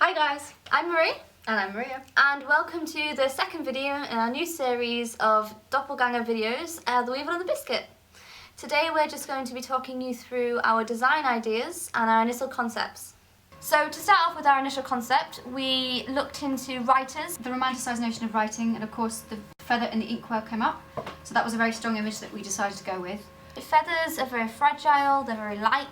Hi guys, I'm Marie. and I'm Maria. And welcome to the second video in our new series of Doppelganger videos, the Weevil and the Biscuit. Today we're just going to be talking you through our design ideas and our initial concepts. So to start off with our initial concept, we looked into writers. The romanticised notion of writing, and of course the feather and the inkwell came up, so that was a very strong image that we decided to go with. The feathers are very fragile, they're very light,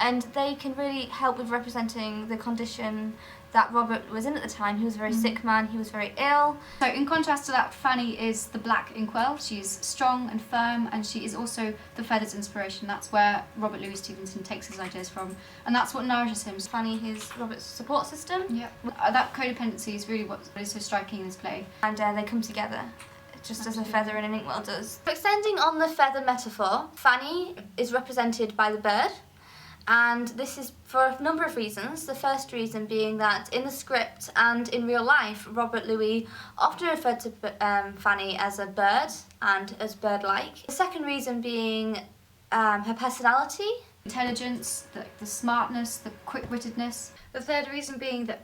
and they can really help with representing the condition that Robert was in at the time. He was a very sick man, he was very ill. So in contrast to that, Fanny is the black inkwell. She's strong and firm, and she is also the feathers inspiration. That's where Robert Louis Stevenson takes his ideas from, and that's what nourishes him. Fanny is Robert's support system. Yep. That codependency is really what is so striking in this play. And they come together, just as a feather and an inkwell does. Extending on the feather metaphor, Fanny is represented by the bird, and this is for a number of reasons. The first reason being that in the script and in real life, Robert Louis often referred to Fanny as a bird and as bird-like. The second reason being her personality. Intelligence, the smartness, the quick-wittedness. The third reason being that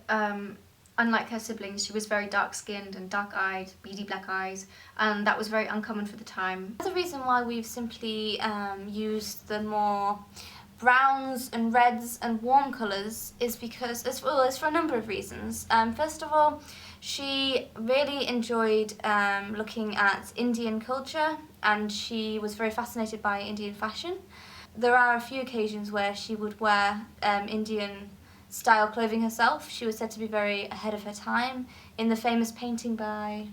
unlike her siblings, she was very dark-skinned and dark-eyed, beady black eyes, and that was very uncommon for the time. The reason why we've simply used the more browns and reds and warm colours is because, it's for a number of reasons. First of all, she really enjoyed looking at Indian culture, and she was very fascinated by Indian fashion. There are a few occasions where she would wear Indian style clothing herself. She was said to be very ahead of her time in the famous painting by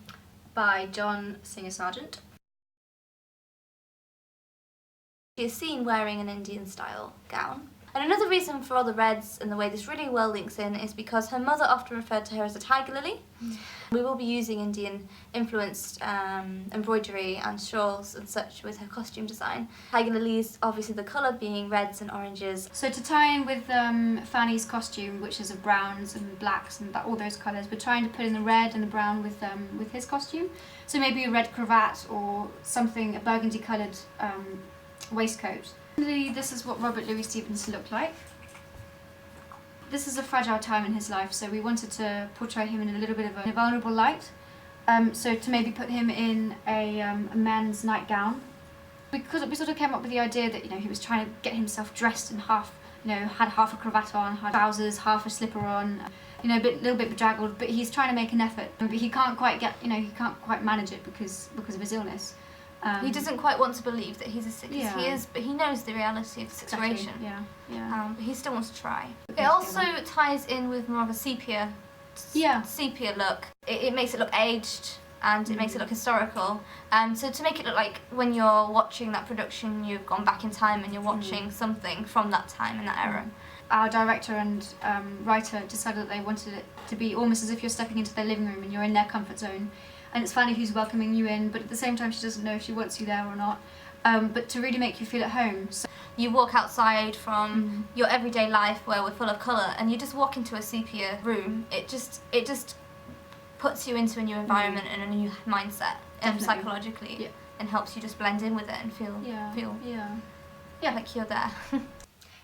John Singer Sargent. She is seen wearing an Indian style gown. And another reason for all the reds and the way this really well links in is because her mother often referred to her as a tiger lily. We will be using Indian influenced embroidery and shawls and such with her costume design. Tiger lilies, obviously the colour being reds and oranges. So to tie in with Fanny's costume, which is of browns and blacks and all those colours, we're trying to put in the red and the brown with his costume. So maybe a red cravat or something, a burgundy coloured waistcoat. This is what Robert Louis Stevenson looked like. This is a fragile time in his life, so we wanted to portray him in a little bit of a vulnerable light. So to maybe put him in a men's nightgown. Because we sort of came up with the idea that, he was trying to get himself dressed in half, had half a cravat on, had trousers, half a slipper on, a little bit bedraggled, but he's trying to make an effort. But he can't quite get, he can't quite manage it because of his illness. He doesn't quite want to believe that he's as sick as he is, but he knows the reality of the situation. Exactly. Yeah. But he still wants to try. It also ties in with more of a sepia look. It makes it look aged, and it makes it look historical. So to make it look like when you're watching that production, you've gone back in time and you're watching something from that time and that era. Our director and writer decided that they wanted it to be almost as if you're stepping into their living room and you're in their comfort zone. And it's Fanny who's welcoming you in, but at the same time she doesn't know if she wants you there or not. But to really make you feel at home. So you walk outside from your everyday life where we're full of colour, and you just walk into a sepia room. It just puts you into a new environment and a new mindset, psychologically, and helps you just blend in with it and feel like you're there.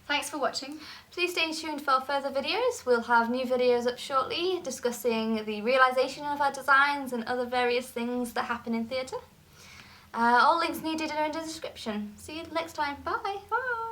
Thanks for watching. Please stay tuned for further videos. We'll have new videos up shortly discussing the realisation of our designs and other various things that happen in theatre. All links needed are in the description. See you next time. Bye. Bye.